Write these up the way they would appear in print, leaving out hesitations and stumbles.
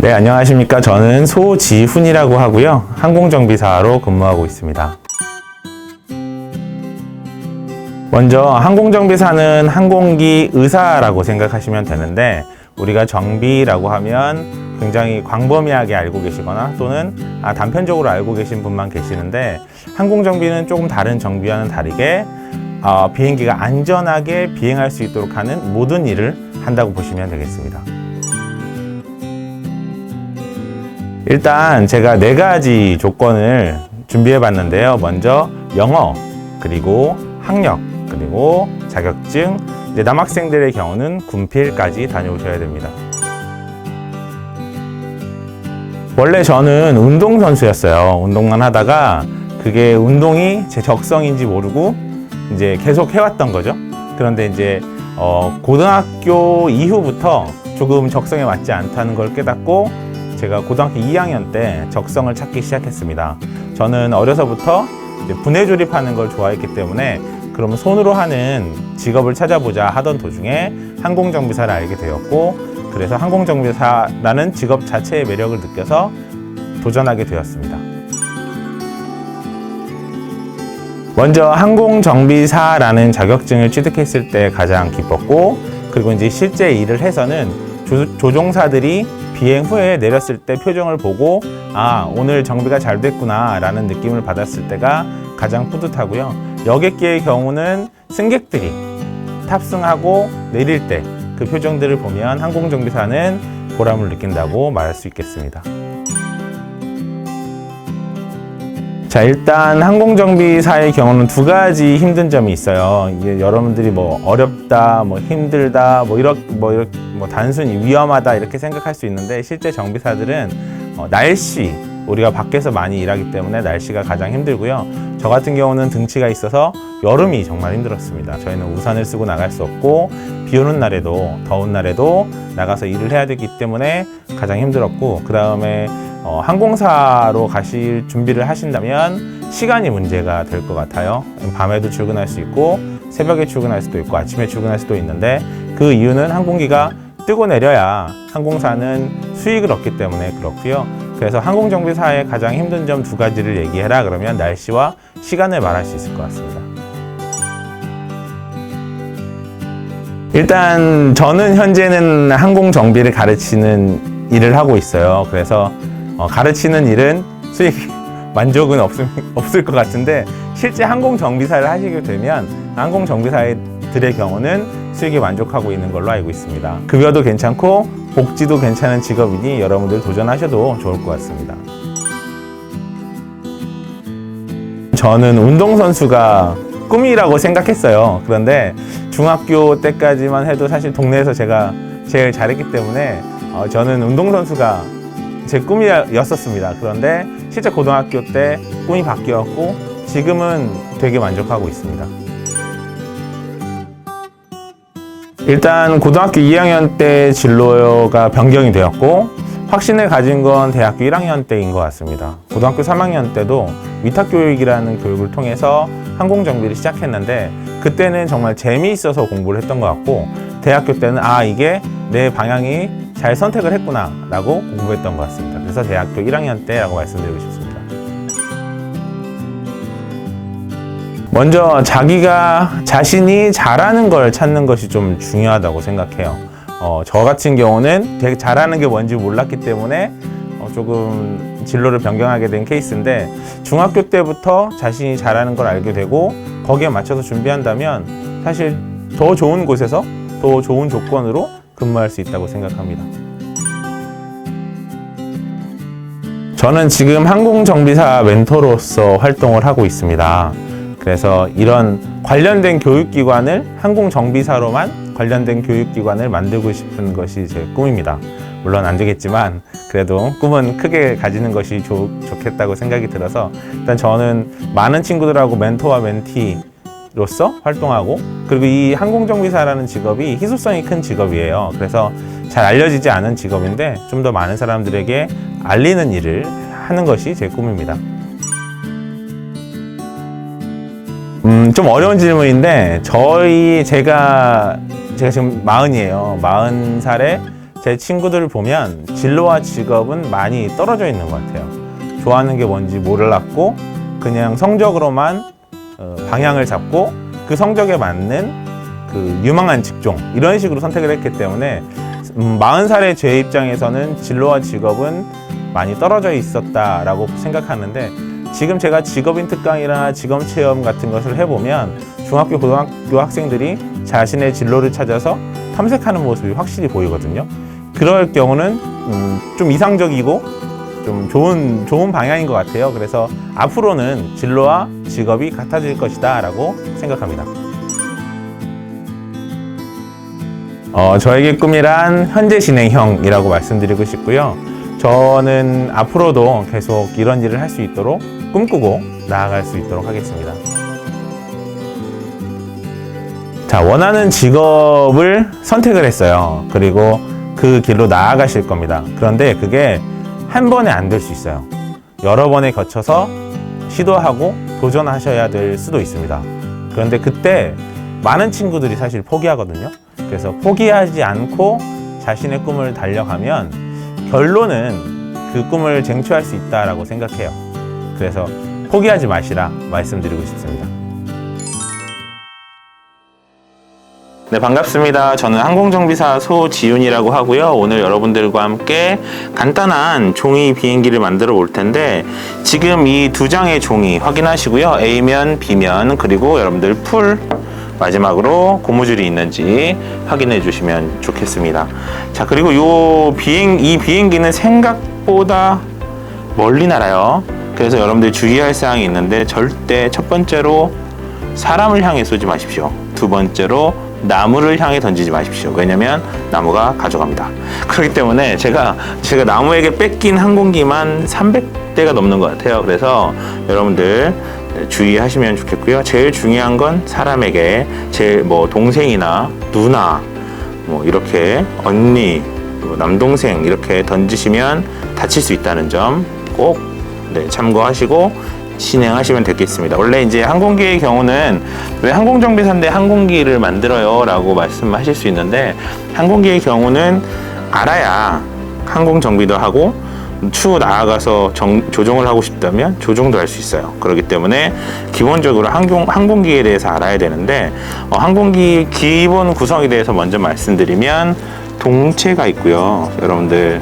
네, 안녕하십니까. 저는 소지훈이라고 하고요. 항공정비사로 근무하고 있습니다. 먼저 항공정비사는 항공기 의사라고 생각하시면 되는데, 우리가 정비라고 하면 굉장히 광범위하게 알고 계시거나 또는 단편적으로 알고 계신 분만 계시는데, 항공정비는 조금 다른 정비와는 다르게 비행기가 안전하게 비행할 수 있도록 하는 모든 일을 한다고 보시면 되겠습니다. 일단 제가 4가지 조건을 준비해 봤는데요. 먼저 영어, 그리고 학력, 그리고 자격증, 이제 남학생들의 경우는 군필까지 다녀오셔야 됩니다. 원래 저는 운동선수였어요. 운동만 하다가 그게 운동이 제 적성인지 모르고 이제 계속 해왔던 거죠. 그런데 이제 고등학교 이후부터 조금 적성에 맞지 않다는 걸 깨닫고 제가 고등학교 2학년 때 적성을 찾기 시작했습니다. 저는 어려서부터 이제 분해 조립하는 걸 좋아했기 때문에 그러면 손으로 하는 직업을 찾아보자 하던 도중에 항공정비사를 알게 되었고, 그래서 항공정비사라는 직업 자체의 매력을 느껴서 도전하게 되었습니다. 먼저 항공정비사라는 자격증을 취득했을 때 가장 기뻤고, 그리고 이제 실제 일을 해서는 조종사들이 비행 후에 내렸을 때 표정을 보고 오늘 정비가 잘 됐구나 라는 느낌을 받았을 때가 가장 뿌듯하고요. 여객기의 경우는 승객들이 탑승하고 내릴 때 그 표정들을 보면 항공정비사는 보람을 느낀다고 말할 수 있겠습니다. 자, 일단 항공정비사의 경우는 2가지 힘든 점이 있어요. 이게 여러분들이 어렵다, 힘들다, 단순히 위험하다 이렇게 생각할 수 있는데, 실제 정비사들은 날씨, 우리가 밖에서 많이 일하기 때문에 날씨가 가장 힘들고요. 저 같은 경우는 등치가 있어서 여름이 정말 힘들었습니다. 저희는 우산을 쓰고 나갈 수 없고, 비 오는 날에도 더운 날에도 나가서 일을 해야 되기 때문에 가장 힘들었고, 그 다음에 항공사로 가실 준비를 하신다면 시간이 문제가 될 것 같아요. 밤에도 출근할 수 있고 새벽에 출근할 수도 있고 아침에 출근할 수도 있는데, 그 이유는 항공기가 뜨고 내려야 항공사는 수익을 얻기 때문에 그렇고요. 그래서 항공정비사의 가장 힘든 점 2가지를 얘기해라 그러면 날씨와 시간을 말할 수 있을 것 같습니다. 일단 저는 현재는 항공정비를 가르치는 일을 하고 있어요. 그래서 가르치는 일은 수익 만족은 없을 것 같은데, 실제 항공정비사를 하시게 되면 항공정비사들의 경우는 수익에 만족하고 있는 걸로 알고 있습니다. 급여도 괜찮고 복지도 괜찮은 직업이니 여러분들 도전하셔도 좋을 것 같습니다. 저는 운동선수가 꿈이라고 생각했어요. 그런데 중학교 때까지만 해도 사실 동네에서 제가 제일 잘했기 때문에 저는 운동선수가 제 꿈이었었습니다. 그런데 실제 고등학교 때 꿈이 바뀌었고 지금은 되게 만족하고 있습니다. 일단 고등학교 2학년 때 진로가 변경이 되었고, 확신을 가진 건 대학교 1학년 때인 것 같습니다. 고등학교 3학년 때도 위탁교육이라는 교육을 통해서 항공정비를 시작했는데, 그때는 정말 재미있어서 공부를 했던 것 같고, 대학교 때는 이게 내 방향이 잘 선택을 했구나 라고 공부했던 것 같습니다. 그래서 대학교 1학년 때라고 말씀드리고 싶습니다. 먼저 자신이 잘하는 걸 찾는 것이 좀 중요하다고 생각해요. 저 같은 경우는 되게 잘하는 게 뭔지 몰랐기 때문에 조금 진로를 변경하게 된 케이스인데, 중학교 때부터 자신이 잘하는 걸 알게 되고 거기에 맞춰서 준비한다면 사실 더 좋은 곳에서 더 좋은 조건으로 근무할 수 있다고 생각합니다. 저는 지금 항공정비사 멘토로서 활동을 하고 있습니다. 그래서 이런 관련된 교육기관을, 항공정비사로만 관련된 교육기관을 만들고 싶은 것이 제 꿈입니다. 물론 안 되겠지만 그래도 꿈은 크게 가지는 것이 좋겠다고 생각이 들어서, 일단 저는 많은 친구들하고 멘토와 멘티로서 활동하고, 그리고 이 항공정비사라는 직업이 희소성이 큰 직업이에요. 그래서 잘 알려지지 않은 직업인데 좀 더 많은 사람들에게 알리는 일을 하는 것이 제 꿈입니다. 좀 어려운 질문인데, 제가 지금 40이에요. 40살에 제 친구들을 보면 진로와 직업은 많이 떨어져 있는 것 같아요. 좋아하는 게 뭔지 몰랐고 그냥 성적으로만 방향을 잡고 그 성적에 맞는 그 유망한 직종 이런 식으로 선택을 했기 때문에 40살의 제 입장에서는 진로와 직업은 많이 떨어져 있었다라고 생각하는데, 지금 제가 직업인 특강이나 직업체험 같은 것을 해보면 중학교, 고등학교 학생들이 자신의 진로를 찾아서 탐색하는 모습이 확실히 보이거든요. 그럴 경우는 좀 이상적이고 좀 좋은 방향인 것 같아요. 그래서 앞으로는 진로와 직업이 같아질 것이다 라고 생각합니다. 저에게 꿈이란 현재 진행형이라고 말씀드리고 싶고요. 저는 앞으로도 계속 이런 일을 할 수 있도록 꿈꾸고 나아갈 수 있도록 하겠습니다. 자, 원하는 직업을 선택을 했어요. 그리고 그 길로 나아가실 겁니다. 그런데 그게 한 번에 안 될 수 있어요. 여러 번에 거쳐서 시도하고 도전하셔야 될 수도 있습니다. 그런데 그때 많은 친구들이 사실 포기하거든요. 그래서 포기하지 않고 자신의 꿈을 달려가면 결론은 그 꿈을 쟁취할 수 있다라고 생각해요. 그래서 포기하지 마시라 말씀드리고 싶습니다. 네, 반갑습니다. 저는 항공정비사 소지훈이라고 하고요. 오늘 여러분들과 함께 간단한 종이 비행기를 만들어 볼 텐데, 지금 이 두 장의 종이 확인하시고요. A면, B면, 그리고 여러분들 풀, 마지막으로 고무줄이 있는지 확인해 주시면 좋겠습니다. 자, 그리고 이 비행기는 생각보다 멀리 날아요. 그래서 여러분들 주의할 사항이 있는데, 절대 첫 번째로 사람을 향해 쏘지 마십시오. 두 번째로 나무를 향해 던지지 마십시오. 왜냐면 나무가 가져갑니다. 그렇기 때문에 제가 나무에게 뺏긴 항공기만 300대가 넘는 것 같아요. 그래서 여러분들 주의하시면 좋겠고요. 제일 중요한 건 사람에게 제 동생이나 누나, 이렇게 언니, 남동생 이렇게 던지시면 다칠 수 있다는 점 꼭 참고하시고 진행하시면 되겠습니다. 원래 이제 항공기의 경우는 왜 항공정비사인데 항공기를 만들어요? 라고 말씀하실 수 있는데, 항공기의 경우는 알아야 항공정비도 하고 추후 나아가서 조종을 하고 싶다면 조종도 할 수 있어요. 그렇기 때문에 기본적으로 항공기에 대해서 알아야 되는데, 항공기 기본 구성에 대해서 먼저 말씀드리면 동체가 있고요. 여러분들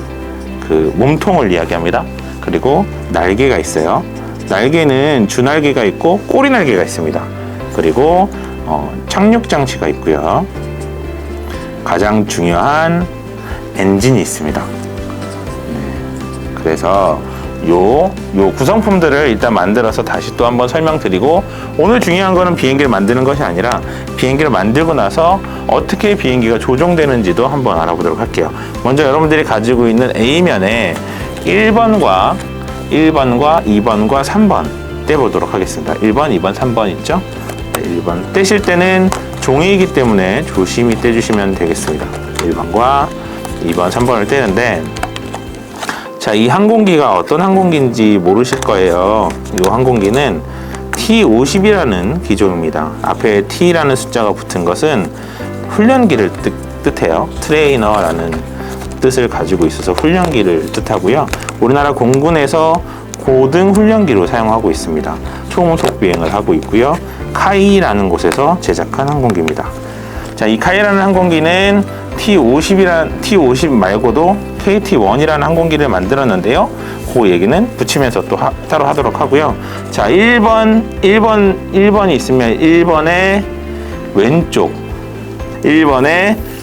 그 몸통을 이야기합니다. 그리고 날개가 있어요. 날개는 주날개가 있고 꼬리 날개가 있습니다. 그리고 착륙 장치가 있고요. 가장 중요한 엔진이 있습니다. 그래서 요 구성품들을 일단 만들어서 다시 또 한번 설명드리고, 오늘 중요한 거는 비행기를 만드는 것이 아니라 비행기를 만들고 나서 어떻게 비행기가 조종되는지도 한번 알아보도록 할게요. 먼저 여러분들이 가지고 있는 A면에 1번과 2번과 3번 떼보도록 하겠습니다. 1번, 2번, 3번 있죠? 네, 1번 떼실 때는 종이이기 때문에 조심히 떼주시면 되겠습니다. 1번과 2번, 3번을 떼는데, 자, 이 항공기가 어떤 항공기인지 모르실 거예요. 이 항공기는 T-50이라는 기종입니다. 앞에 T라는 숫자가 붙은 것은 훈련기를 뜻해요. 트레이너라는 뜻을 가지고 있어서 훈련기를 뜻하고요. 우리나라 공군에서 고등 훈련기로 사용하고 있습니다. 초음속 비행을 하고 있고요. 카이라는 곳에서 제작한 항공기입니다. 자, 이 카이라는 항공기는 T-50 말고도 KT-1이라는 항공기를 만들었는데요. 그 얘기는 붙이면서 또 따로 하도록 하고요. 자, 1번이 있으면 1번의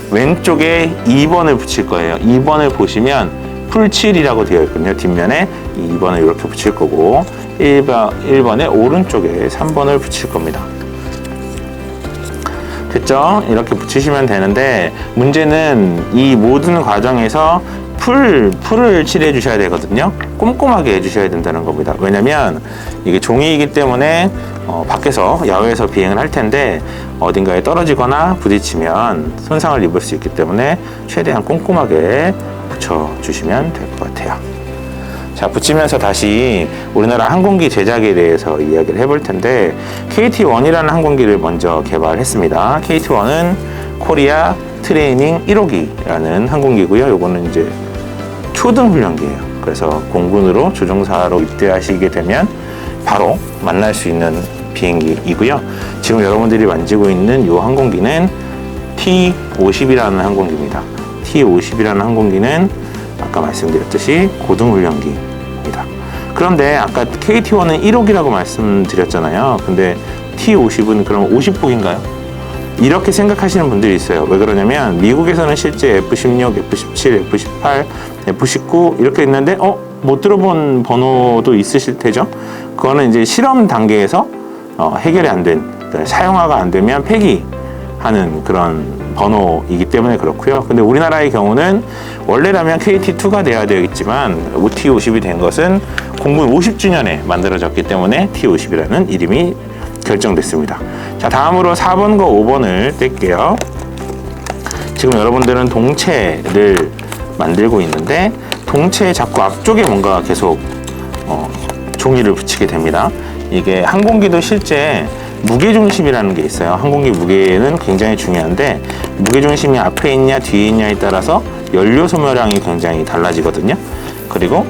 왼쪽에 2번을 붙일 거예요. 2번을 보시면 풀7이라고 되어 있거든요. 뒷면에 2번을 이렇게 붙일 거고, 1번의 오른쪽에 3번을 붙일 겁니다. 됐죠? 이렇게 붙이시면 되는데, 문제는 이 모든 과정에서 풀을 칠해 주셔야 되거든요. 꼼꼼하게 해주셔야 된다는 겁니다. 왜냐면 이게 종이이기 때문에 밖에서 야외에서 비행을 할 텐데 어딘가에 떨어지거나 부딪히면 손상을 입을 수 있기 때문에 최대한 꼼꼼하게 붙여주시면 될 것 같아요. 자, 붙이면서 다시 우리나라 항공기 제작에 대해서 이야기를 해볼 텐데, KT-1이라는 항공기를 먼저 개발했습니다. KT-1은 코리아 트레이닝 1호기라는 항공기고요. 요거는 이제 초등 훈련기예요. 그래서 공군으로 조종사로 입대하시게 되면 바로 만날 수 있는 비행기이고요. 지금 여러분들이 만지고 있는 이 항공기는 T-50이라는 항공기입니다. T-50이라는 항공기는 아까 말씀드렸듯이 고등훈련기입니다. 그런데 아까 KT-1은 1호기라고 말씀드렸잖아요. 근데 T-50은 그럼 50호기인가요? 이렇게 생각하시는 분들이 있어요. 왜 그러냐면 미국에서는 실제 F-16, F-17, F-18, F-19 이렇게 있는데 못 들어본 번호도 있으실 테죠. 그거는 이제 실험 단계에서 해결이 안 된, 사용화가 안 되면 폐기하는 그런 번호이기 때문에 그렇고요. 근데 우리나라의 경우는 원래라면 KT2가 돼야 되겠지만 T-50이 된 것은 공군 50주년에 만들어졌기 때문에 T-50이라는 이름이 결정됐습니다. 자, 다음으로 4번과 5번을 뗄게요. 지금 여러분들은 동체를 만들고 있는데 동체에 자꾸 앞쪽에 뭔가 계속 종이를 붙이게 됩니다. 이게 항공기도 실제 무게중심이라는 게 있어요. 항공기 무게는 굉장히 중요한데 무게중심이 앞에 있냐 뒤에 있냐에 따라서 연료 소모량이 굉장히 달라지거든요. 그리고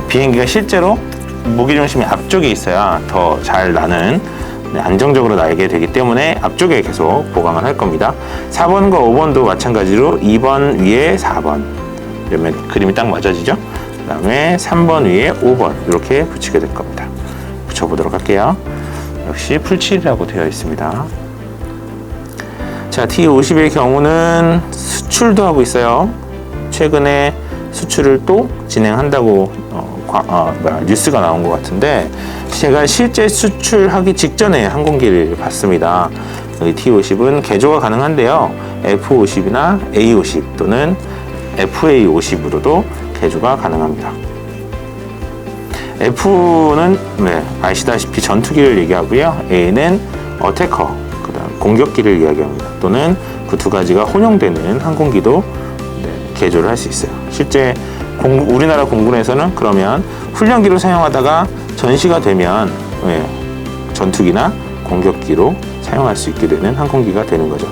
비행기가 실제로 무게중심이 앞쪽에 있어야 더 잘 나는 안정적으로 날게 되기 때문에 앞쪽에 계속 보강을 할 겁니다. 4번과 5번도 마찬가지로 2번 위에 4번 이러면 그림이 딱 맞아지죠. 그 다음에 3번 위에 5번 이렇게 붙이게 될 겁니다. 붙여보도록 할게요. 역시 풀칠이라고 되어 있습니다. 자, T-50의 경우는 수출도 하고 있어요. 최근에 수출을 또 진행한다고 뉴스가 나온 것 같은데 제가 실제 수출하기 직전에 항공기를 봤습니다. 이 T-50은 개조가 가능한데요. F-50이나 A-50 또는 FA-50으로도 개조가 가능합니다. F는 아시다시피 전투기를 얘기하고요. A는 어태커, 그다음 공격기를 이야기합니다. 또는 그 두 가지가 혼용되는 항공기도 개조를 할 수 있어요. 실제 우리나라 공군에서는 그러면 훈련기로 사용하다가 전시가 되면 전투기나 공격기로 사용할 수 있게 되는 항공기가 되는 거죠.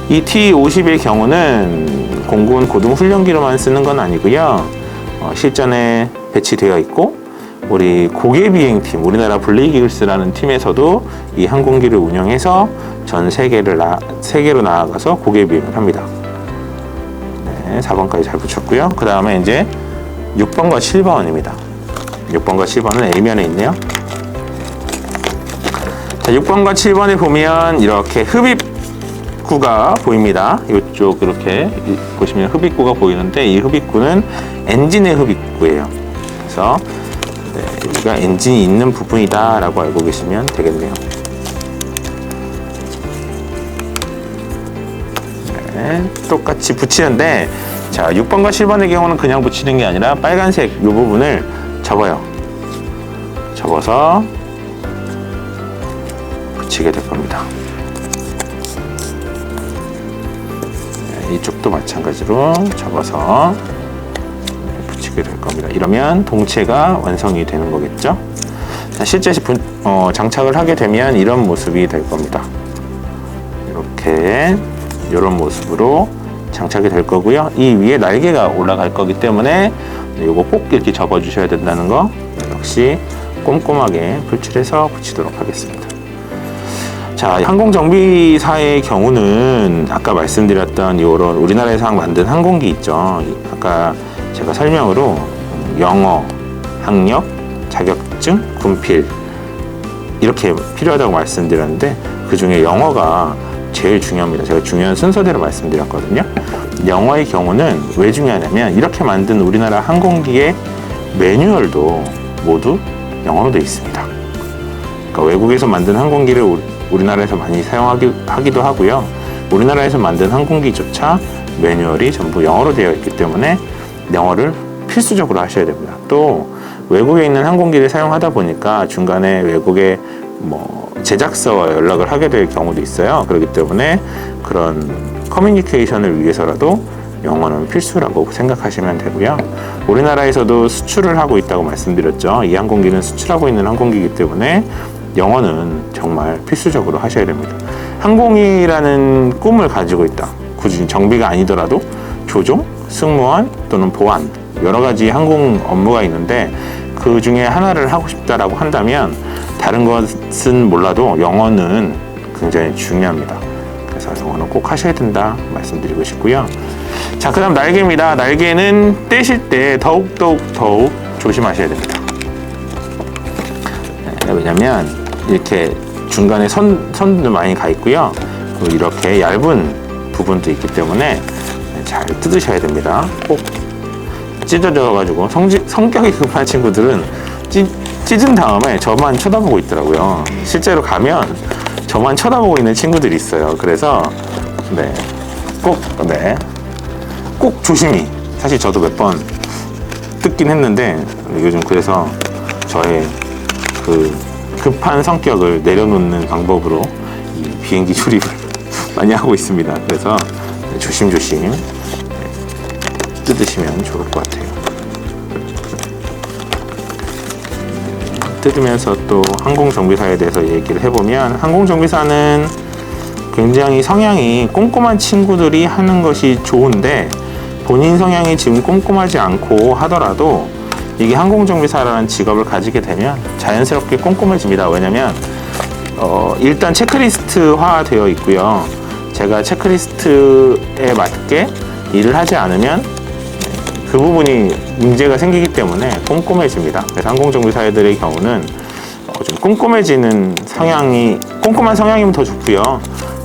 이 T-50의 경우는 공군 고등훈련기로만 쓰는 건 아니고요. 실전에 배치되어 있고 우리 고개비행팀, 우리나라 블레이기글스라는 팀에서도 이 항공기를 운영해서 전 세계로 나아가서 고개비행을 합니다. 4번까지 잘 붙였고요. 그 다음에 이제 6번과 7번입니다. 6번과 7번은 A면에 있네요. 자, 6번과 7번에 보면 이렇게 흡입구가 보입니다. 이쪽 이렇게 보시면 흡입구가 보이는데 이 흡입구는 엔진의 흡입구예요. 그래서 여기가 엔진이 있는 부분이다 라고 알고 계시면 되겠네요. 똑같이 붙이는데 자, 6번과 7번의 경우는 그냥 붙이는 게 아니라 빨간색 이 부분을 접어요. 접어서 붙이게 될 겁니다. 이쪽도 마찬가지로 접어서 붙이게 될 겁니다. 이러면 동체가 완성이 되는 거겠죠. 자, 실제 장착을 하게 되면 이런 모습이 될 겁니다. 이렇게 이런 모습으로 장착이 될 거고요. 이 위에 날개가 올라갈 거기 때문에 이거 꼭 이렇게 접어 주셔야 된다는 거 역시 꼼꼼하게 불칠해서 붙이도록 하겠습니다. 자, 항공정비사의 경우는 아까 말씀드렸던 이런 우리나라에서 만든 항공기 있죠. 아까 제가 설명으로 영어, 학력, 자격증, 군필 이렇게 필요하다고 말씀드렸는데 그 중에 영어가 제일 중요합니다. 제가 중요한 순서대로 말씀드렸거든요. 영어의 경우는 왜 중요하냐면 이렇게 만든 우리나라 항공기의 매뉴얼도 모두 영어로 되어 있습니다. 그러니까 외국에서 만든 항공기를 우리나라에서 많이 사용하기도 하고요. 우리나라에서 만든 항공기조차 매뉴얼이 전부 영어로 되어 있기 때문에 영어를 필수적으로 하셔야 됩니다. 또 외국에 있는 항공기를 사용하다 보니까 중간에 외국의 제작사와 연락을 하게 될 경우도 있어요. 그렇기 때문에 그런 커뮤니케이션을 위해서라도 영어는 필수라고 생각하시면 되고요. 우리나라에서도 수출을 하고 있다고 말씀드렸죠. 이 항공기는 수출하고 있는 항공기이기 때문에 영어는 정말 필수적으로 하셔야 됩니다. 항공이라는 꿈을 가지고 있다. 굳이 정비가 아니더라도 조종, 승무원 또는 보안 여러 가지 항공 업무가 있는데 그 중에 하나를 하고 싶다라고 한다면 다른 것은 몰라도 영어는 굉장히 중요합니다. 그래서 영어는 꼭 하셔야 된다 말씀드리고 싶고요. 자, 그 다음 날개입니다. 날개는 떼실 때 더욱 조심하셔야 됩니다. 네, 왜냐면 이렇게 중간에 선도 많이 가 있고요. 그리고 이렇게 얇은 부분도 있기 때문에 잘 뜯으셔야 됩니다. 꼭 찢어져 가지고 성격이 급한 친구들은 찢은 다음에 저만 쳐다보고 있더라고요. 실제로 가면 저만 쳐다보고 있는 친구들이 있어요. 그래서 꼭 조심히. 사실 저도 몇 번 뜯긴 했는데 요즘 그래서 저의 그 급한 성격을 내려놓는 방법으로 이 비행기 조립을 많이 하고 있습니다. 그래서 조심조심 뜯으시면 좋을 것 같아요. 뜯으면서 또 항공정비사에 대해서 얘기를 해보면 항공정비사는 굉장히 성향이 꼼꼼한 친구들이 하는 것이 좋은데 본인 성향이 지금 꼼꼼하지 않고 하더라도 이게 항공정비사라는 직업을 가지게 되면 자연스럽게 꼼꼼해집니다. 왜냐면 일단 체크리스트화 되어 있고요. 제가 체크리스트에 맞게 일을 하지 않으면 그 부분이 문제가 생기기 때문에 꼼꼼해집니다. 그래서 항공정비사들의 경우는 좀 꼼꼼한 성향이면 더 좋고요.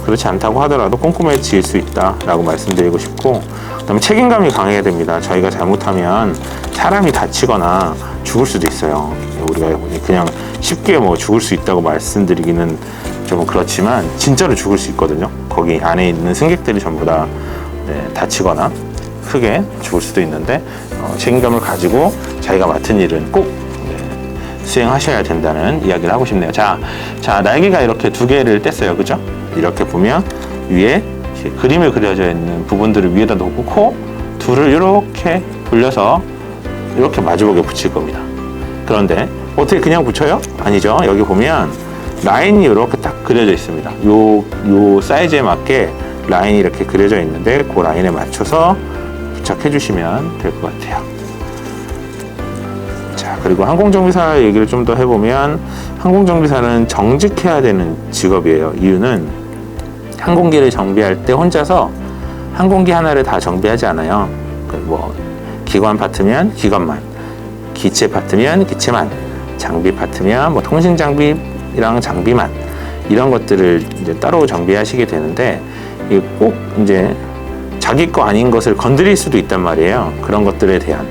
그렇지 않다고 하더라도 꼼꼼해질 수 있다라고 말씀드리고 싶고, 그다음에 책임감이 강해야 됩니다. 저희가 잘못하면 사람이 다치거나 죽을 수도 있어요. 우리가 그냥 쉽게 뭐 죽을 수 있다고 말씀드리기는 좀 그렇지만 진짜로 죽을 수 있거든요. 거기 안에 있는 승객들이 전부 다 다치거나 크게 죽을 수도 있는데 책임감을 가지고 자기가 맡은 일은 꼭 수행하셔야 된다는 이야기를 하고 싶네요. 자, 날개가 이렇게 두 개를 뗐어요. 그죠? 이렇게 보면 위에 그림을 그려져 있는 부분들을 위에다 놓고 코 둘을 이렇게 돌려서 이렇게 마주보게 붙일 겁니다. 그런데 어떻게 그냥 붙여요? 아니죠. 여기 보면 라인이 이렇게 딱 그려져 있습니다. 요 사이즈에 맞게 라인이 이렇게 그려져 있는데 그 라인에 맞춰서 부착해 주시면 될 것 같아요. 자, 그리고 항공정비사 얘기를 좀 더 해보면 항공정비사는 정직해야 되는 직업이에요. 이유는 항공기를 정비할 때 혼자서 항공기 하나를 다 정비하지 않아요. 뭐 기관 파트면 기관만, 기체 파트면 기체만, 장비 파트면 뭐 통신 장비랑 장비만, 이런 것들을 이제 따로 정비하시게 되는데 이게 꼭 이제 자기 거 아닌 것을 건드릴 수도 있단 말이에요. 그런 것들에 대한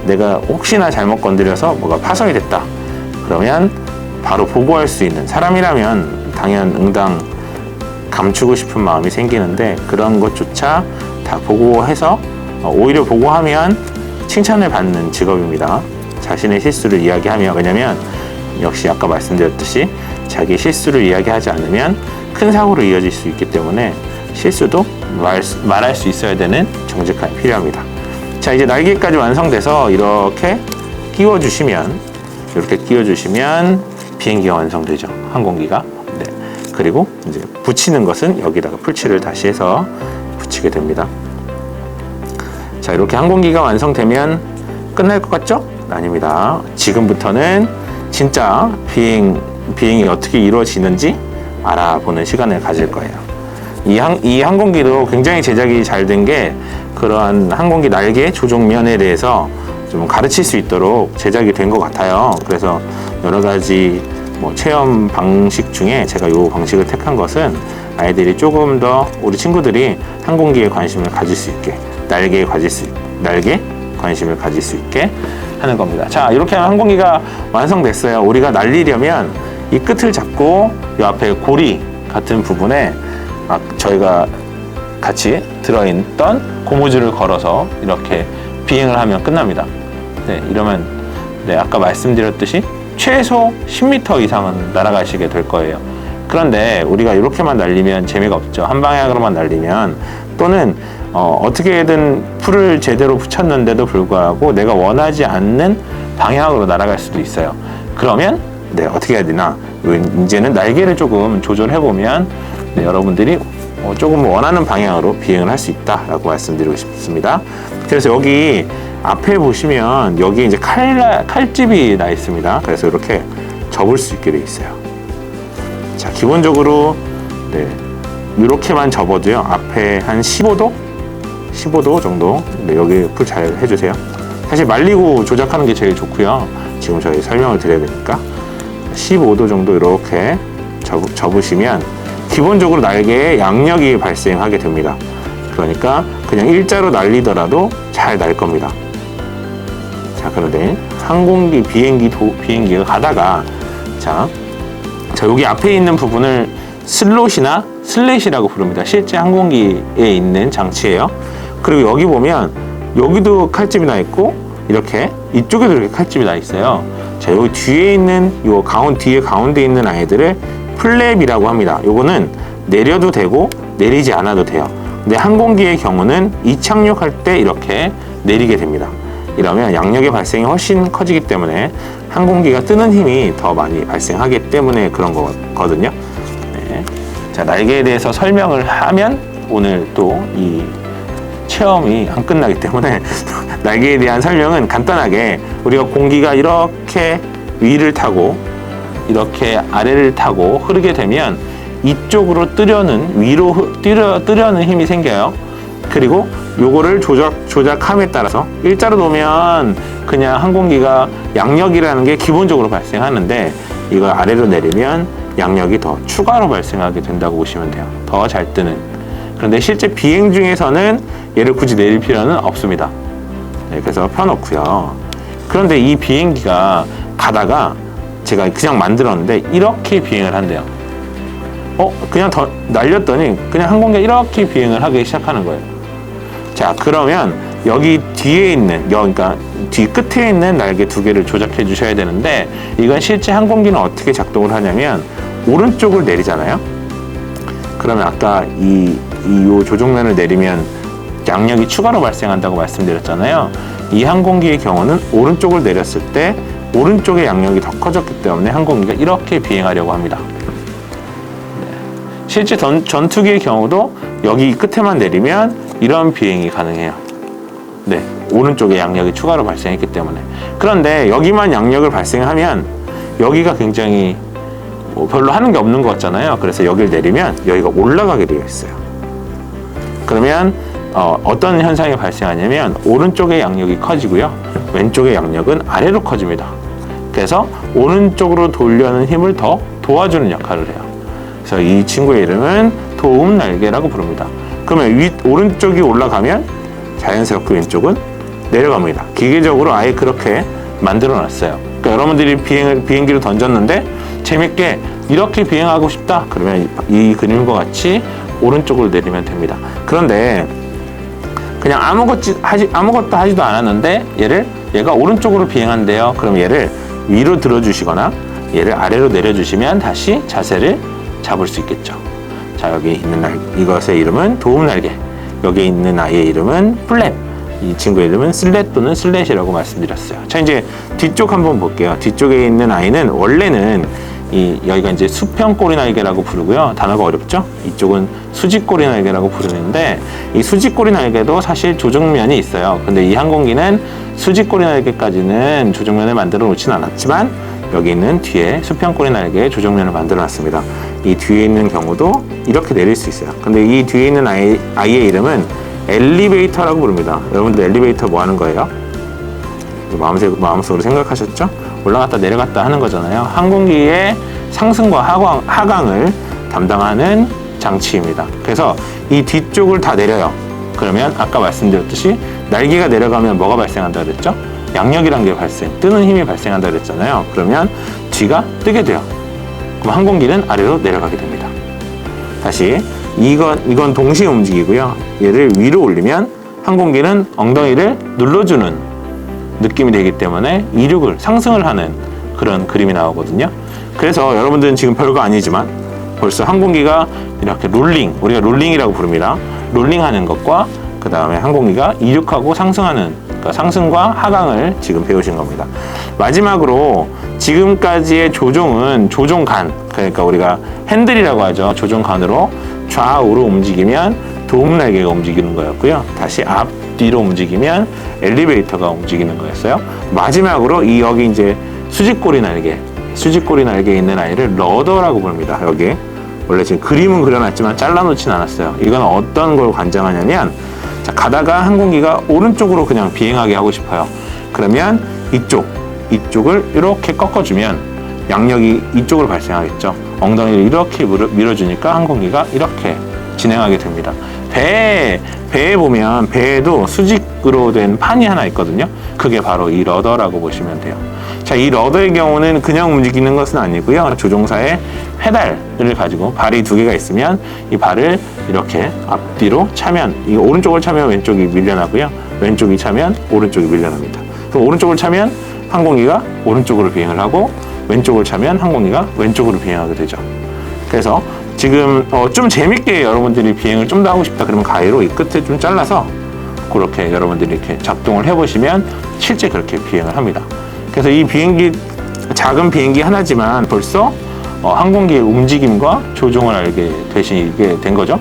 내가 혹시나 잘못 건드려서 뭐가 파손이 됐다 그러면 바로 보고할 수 있는 사람이라면 당연 응당 감추고 싶은 마음이 생기는데 그런 것조차 다 보고해서 오히려 보고하면 칭찬을 받는 직업입니다. 자신의 실수를 이야기하며, 왜냐면 역시 아까 말씀드렸듯이 자기 실수를 이야기하지 않으면 큰 사고로 이어질 수 있기 때문에 실수도 말할 수 있어야 되는 정직함이 필요합니다. 자, 이제 날개까지 완성돼서 이렇게 끼워주시면 비행기가 완성되죠. 항공기가. 그리고 이제 붙이는 것은 여기다가 풀칠을 다시 해서 붙이게 됩니다. 자, 이렇게 항공기가 완성되면 끝날 것 같죠? 아닙니다. 지금부터는 진짜 비행이 어떻게 이루어지는지 알아보는 시간을 가질 거예요. 이 항공기도 굉장히 제작이 잘 된 게 그러한 항공기 날개 조종면에 대해서 좀 가르칠 수 있도록 제작이 된 것 같아요. 그래서 여러 가지 체험 방식 중에 제가 이 방식을 택한 것은 아이들이 조금 더 우리 친구들이 항공기에 관심을 가질 수 있게, 날개에 관심을 가질 수 있게 하는 겁니다. 자, 이렇게 하면 항공기가 완성됐어요. 우리가 날리려면 이 끝을 잡고 이 앞에 고리 같은 부분에 저희가 같이 들어있던 고무줄을 걸어서 이렇게 비행을 하면 끝납니다. 이러면 아까 말씀드렸듯이 최소 10m 이상은 날아가시게 될 거예요. 그런데 우리가 이렇게만 날리면 재미가 없죠. 한 방향으로만 날리면, 또는 어떻게든 풀을 제대로 붙였는데도 불구하고 내가 원하지 않는 방향으로 날아갈 수도 있어요. 그러면 어떻게 해야 되나? 이제는 날개를 조금 조절해 보면 네, 여러분들이 조금 원하는 방향으로 비행을 할 수 있다라고 말씀드리고 싶습니다. 그래서 여기 앞에 보시면 여기 이제 칼집이 나 있습니다. 그래서 이렇게 접을 수 있게 돼 있어요. 자, 기본적으로 네, 이렇게만 접어도요. 앞에 한 15도 정도. 네, 여기 풀 잘 해주세요. 사실 말리고 조작하는 게 제일 좋고요. 지금 저희 설명을 드려야 되니까 15도 정도 이렇게 접으시면 기본적으로 날개에 양력이 발생하게 됩니다. 그러니까 그냥 일자로 날리더라도 잘 날 겁니다. 자, 그런데 항공기, 비행기가 가다가 자, 여기 앞에 있는 부분을 슬롯이나 슬랫이라고 부릅니다. 실제 항공기에 있는 장치예요. 그리고 여기 보면 여기도 칼집이 나 있고 이렇게 이쪽에도 이렇게 칼집이 나 있어요. 자, 여기 뒤에 있는 요 가운데 있는 아이들을 플랩이라고 합니다. 요거는 내려도 되고 내리지 않아도 돼요. 근데 항공기의 경우는 이착륙할 때 이렇게 내리게 됩니다. 이러면 양력의 발생이 훨씬 커지기 때문에 항공기가 뜨는 힘이 더 많이 발생하기 때문에 그런 거거든요. 네. 자, 날개에 대해서 설명을 하면 오늘 또 이 체험이 안 끝나기 때문에 날개에 대한 설명은 간단하게 우리가 공기가 이렇게 위를 타고 이렇게 아래를 타고 흐르게 되면 이쪽으로 뜨려는 힘이 생겨요. 그리고 요거를 조작함에 따라서 일자로 놓으면 그냥 항공기가 양력이라는 게 기본적으로 발생하는데 이걸 아래로 내리면 양력이 더 추가로 발생하게 된다고 보시면 돼요. 더 잘 뜨는. 그런데 실제 비행 중에서는 얘를 굳이 내릴 필요는 없습니다. 네, 그래서 펴놓고요. 그런데 이 비행기가 가다가 제가 그냥 만들었는데 이렇게 비행을 한대요. 그냥 더 날렸더니 그냥 항공기가 이렇게 비행을 하기 시작하는 거예요. 자, 그러면 여기 뒤에 있는 그러니까 뒤 끝에 있는 날개 두 개를 조작해 주셔야 되는데 이건 실제 항공기는 어떻게 작동을 하냐면 오른쪽을 내리잖아요. 그러면 아까 요 조종면을 내리면 양력이 추가로 발생한다고 말씀드렸잖아요. 이 항공기의 경우는 오른쪽을 내렸을 때 오른쪽의 양력이 더 커졌기 때문에 항공기가 이렇게 비행하려고 합니다. 네. 실제 전투기의 경우도 여기 끝에만 내리면 이런 비행이 가능해요. 네, 오른쪽에 양력이 추가로 발생했기 때문에. 그런데 여기만 양력을 발생하면 여기가 굉장히 별로 하는 게 없는 것 같잖아요. 그래서 여기를 내리면 여기가 올라가게 되어 있어요. 그러면 어떤 현상이 발생하냐면 오른쪽의 양력이 커지고요. 왼쪽의 양력은 아래로 커집니다. 그래서 오른쪽으로 돌려는 힘을 더 도와주는 역할을 해요. 그래서 이 친구의 이름은 도움 날개라고 부릅니다. 그러면 오른쪽이 올라가면 자연스럽게 왼쪽은 내려갑니다. 기계적으로 아예 그렇게 만들어 놨어요. 그러니까 여러분들이 비행기를 던졌는데 재밌게 이렇게 비행하고 싶다 그러면 이 그림과 같이 오른쪽으로 내리면 됩니다. 그런데 그냥 아무것도 하지도 않았는데 얘가 오른쪽으로 비행한대요. 그럼 얘를 위로 들어주시거나 얘를 아래로 내려주시면 다시 자세를 잡을 수 있겠죠. 자, 여기 있는 이것의 이름은 도움 날개. 여기 있는 아이의 이름은 플랩. 이 친구의 이름은 슬랫 또는 슬랫이라고 말씀드렸어요. 자, 이제 뒤쪽 한번 볼게요. 뒤쪽에 있는 아이는 원래는 여기가 이제 수평 꼬리 날개라고 부르고요. 단어가 어렵죠? 이쪽은 수직 꼬리 날개라고 부르는데 이 수직 꼬리 날개도 사실 조종면이 있어요. 근데 이 항공기는 수직 꼬리 날개까지는 조종면을 만들어 놓진 않았지만 여기 있는 뒤에 수평 꼬리 날개의 조종면을 만들어 놨습니다. 이 뒤에 있는 경우도 이렇게 내릴 수 있어요. 근데 이 뒤에 있는 아이의 이름은 엘리베이터라고 부릅니다. 여러분들 엘리베이터 뭐 하는 거예요? 마음속으로 생각하셨죠? 올라갔다 내려갔다 하는 거잖아요. 항공기의 상승과 하강을 담당하는 장치입니다. 그래서 이 뒤쪽을 다 내려요. 그러면 아까 말씀드렸듯이 날개가 내려가면 뭐가 발생한다 그랬죠? 양력이란 게 뜨는 힘이 발생한다 그랬잖아요. 그러면 뒤가 뜨게 돼요. 그럼 항공기는 아래로 내려가게 됩니다. 다시 이건 동시에 움직이고요. 얘를 위로 올리면 항공기는 엉덩이를 눌러주는 느낌이 되기 때문에 이륙을 상승을 하는 그런 그림이 나오거든요. 그래서 여러분들은 지금 별거 아니지만 벌써 항공기가 이렇게 우리가 롤링이라고 부릅니다. 롤링하는 것과 그 다음에 항공기가 이륙하고 상승하는, 그러니까 상승과 하강을 지금 배우신 겁니다. 마지막으로 지금까지의 조종은 조종간, 그러니까 우리가 핸들이라고 하죠. 조종간으로 좌우로 움직이면 도움 날개가 움직이는 거였고요. 다시 앞뒤로 움직이면 엘리베이터가 움직이는 거였어요. 마지막으로 이 여기 이제 수직꼬리 날개에 있는 아이를 러더라고 부릅니다. 여기 원래 지금 그림은 그려놨지만 잘라놓진 않았어요. 이건 어떤 걸 관장하냐면, 자, 가다가 항공기가 오른쪽으로 그냥 비행하게 하고 싶어요. 그러면 이쪽을 이렇게 꺾어주면 양력이 이쪽으로 발생하겠죠. 엉덩이를 이렇게 밀어주니까 항공기가 이렇게 진행하게 됩니다. 배에 보면 배에도 수직으로 된 판이 하나 있거든요. 그게 바로 이 러더라고 보시면 돼요. 자, 이 러더의 경우는 그냥 움직이는 것은 아니고요. 조종사의 페달을 가지고 발이 두 개가 있으면 이 발을 이렇게 앞뒤로 차면, 이 오른쪽을 차면 왼쪽이 밀려나고요. 왼쪽이 차면 오른쪽이 밀려납니다. 그럼 오른쪽을 차면 항공기가 오른쪽으로 비행을 하고, 왼쪽을 차면 항공기가 왼쪽으로 비행하게 되죠. 그래서 지금 좀 재밌게 여러분들이 비행을 좀 더 하고 싶다 그러면 가위로 이 끝에 좀 잘라서 그렇게 여러분들이 이렇게 작동을 해보시면 실제 그렇게 비행을 합니다. 그래서 이 비행기, 작은 비행기 하나지만 벌써 항공기의 움직임과 조종을 알게 되시게 된 거죠.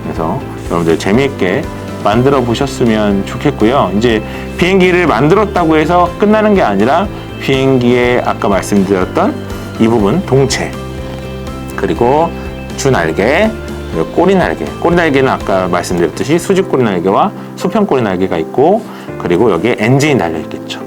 그래서 여러분들 재미있게 만들어 보셨으면 좋겠고요. 이제 비행기를 만들었다고 해서 끝나는 게 아니라 비행기의 아까 말씀드렸던 이 부분 동체, 그리고 주날개, 그리고 꼬리날개. 꼬리날개는 아까 말씀드렸듯이 수직꼬리 날개와 수평꼬리 날개가 있고, 그리고 여기에 엔진이 달려 있겠죠.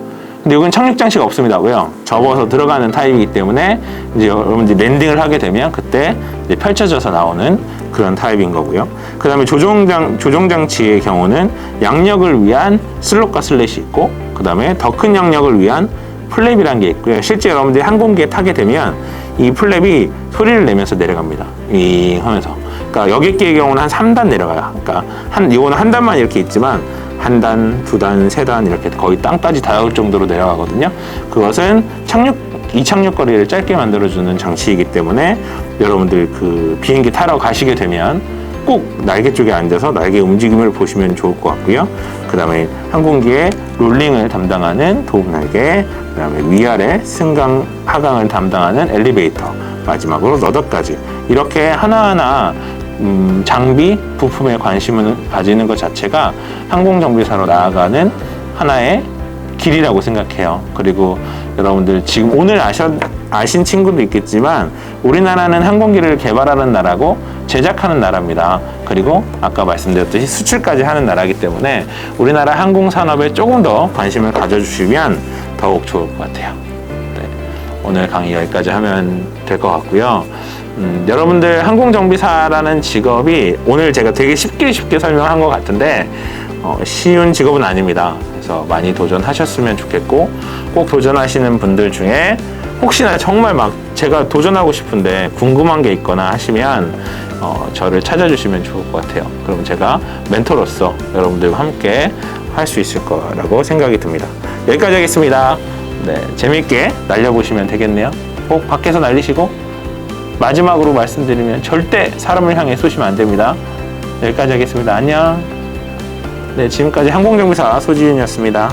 근데 여기는 착륙 장치가 없습니다. 왜요? 접어서 들어가는 타입이기 때문에 이제 여러분들이 랜딩을 하게 되면 그때 이제 펼쳐져서 나오는 그런 타입인 거고요. 그 다음에 조종장치의 경우는 양력을 위한 슬롯과 슬랫이 있고, 그 다음에 더 큰 양력을 위한 플랩이라는 게 있고요. 실제 여러분들이 항공기에 타게 되면 이 플랩이 소리를 내면서 내려갑니다. 윙 하면서. 그러니까 여객기의 경우는 한 3단 내려가요. 그러니까 이거는 한 단만 이렇게 있지만 한 단, 두 단, 세 단 이렇게 거의 땅까지 닿을 정도로 내려가거든요. 그것은 이착륙 거리를 짧게 만들어주는 장치이기 때문에 여러분들 그 비행기 타러 가시게 되면 꼭 날개 쪽에 앉아서 날개 움직임을 보시면 좋을 것 같고요. 그 다음에 항공기의 롤링을 담당하는 도움 날개, 그 다음에 위아래 승강, 하강을 담당하는 엘리베이터, 마지막으로 러더까지 이렇게 하나하나 장비, 부품에 관심을 가지는 것 자체가 항공정비사로 나아가는 하나의 길이라고 생각해요. 그리고 여러분들 지금 오늘 아신 친구도 있겠지만 우리나라는 항공기를 개발하는 나라고 제작하는 나라입니다. 그리고 아까 말씀드렸듯이 수출까지 하는 나라이기 때문에 우리나라 항공산업에 조금 더 관심을 가져주시면 더욱 좋을 것 같아요. 네, 오늘 강의 여기까지 하면 될 것 같고요. 여러분들 항공정비사라는 직업이 오늘 제가 되게 쉽게 설명한 것 같은데 쉬운 직업은 아닙니다. 그래서 많이 도전하셨으면 좋겠고, 꼭 도전하시는 분들 중에 혹시나 정말 막 제가 도전하고 싶은데 궁금한 게 있거나 하시면 저를 찾아주시면 좋을 것 같아요. 그럼 제가 멘토로서 여러분들과 함께 할 수 있을 거라고 생각이 듭니다. 여기까지 하겠습니다. 네, 재밌게 날려보시면 되겠네요. 꼭 밖에서 날리시고, 마지막으로 말씀드리면 절대 사람을 향해 쏘시면 안 됩니다. 여기까지 하겠습니다. 안녕. 네, 지금까지 항공정비사 소지윤이었습니다.